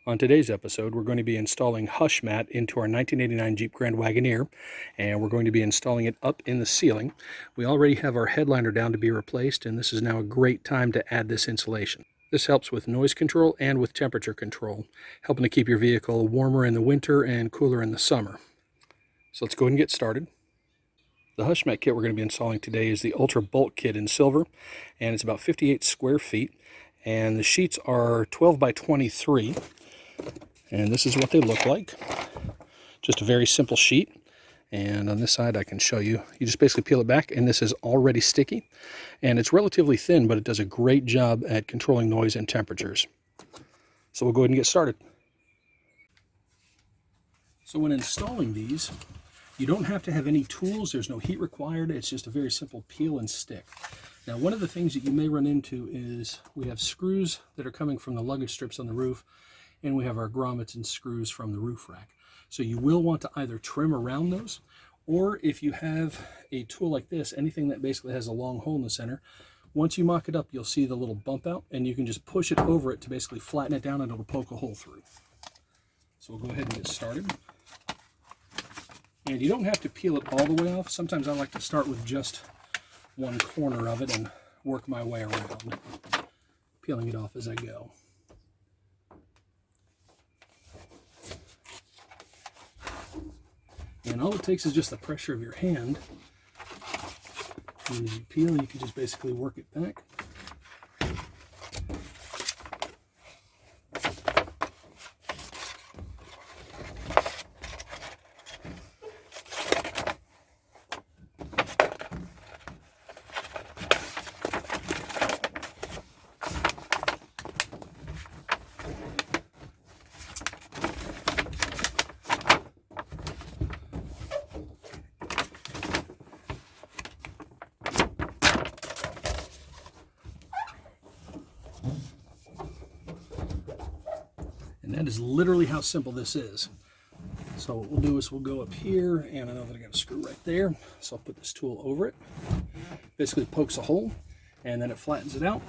On today's episode, we're going to be installing Hushmat into our 1989 Jeep Grand Wagoneer, and we're going to be installing it up in the ceiling. We already have our headliner down to be replaced, and this is now a great time to add this insulation. This helps with noise control and with temperature control, helping to keep your vehicle warmer in the winter and cooler in the summer. So let's go ahead and get started. The Hushmat kit we're going to be installing today is the Ultra Bulk kit in silver, and it's about 58 square feet, and the sheets are 12 by 23. And this is what they look like. Just a very simple sheet. And on this side I can show you. You just basically peel it back, and this is already sticky. And it's relatively thin, but it does a great job at controlling noise and temperatures. So we'll go ahead and get started. So when installing these, you don't have to have any tools. There's no heat required. It's just a very simple peel and stick. Now, one of the things that you may run into is we have screws that are coming from the luggage strips on the roof, and we have our grommets and screws from the roof rack. So you will want to either trim around those, or if you have a tool like this, anything that basically has a long hole in the center, once you mock it up, you'll see the little bump out, and you can just push it over it to basically flatten it down, and it'll poke a hole through. So we'll go ahead and get started. And you don't have to peel it all the way off. Sometimes I like to start with just one corner of it and work my way around, peeling it off as I go. And all it takes is just the pressure of your hand. And as you peel, you can just basically work it back. And that is literally how simple this is. So what we'll do is we'll go up here, and I know that I got a screw right there. So I'll put this tool over it. Basically pokes a hole, and then it flattens it out.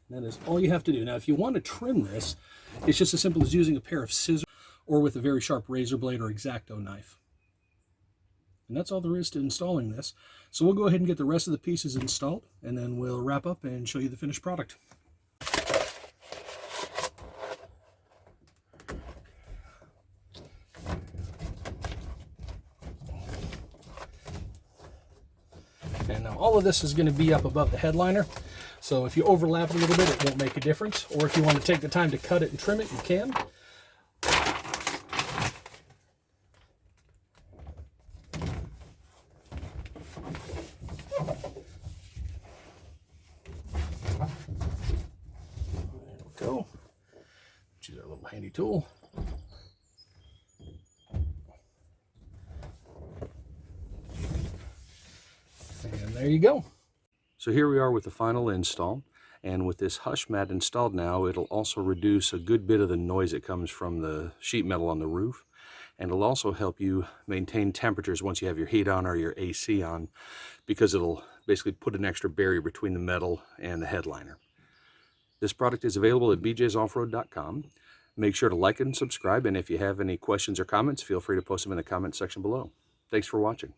That is all you have to do. Now, if you want to trim this, it's just as simple as using a pair of scissors or with a very sharp razor blade or X-Acto knife. And that's all there is to installing this. So we'll go ahead and get the rest of the pieces installed, and then we'll wrap up and show you the finished product. And now all of this is going to be up above the headliner. So if you overlap a little bit, it won't make a difference. Or if you want to take the time to cut it and trim it, you can. Go. Use our little handy tool. And there you go. So here we are with the final install, and with this Hushmat installed now, it'll also reduce a good bit of the noise that comes from the sheet metal on the roof, and it'll also help you maintain temperatures once you have your heat on or your AC on, because it'll basically put an extra barrier between the metal and the headliner. This product is available at bjsoffroad.com. Make sure to like and subscribe, and if you have any questions or comments, feel free to post them in the comment section below. Thanks for watching.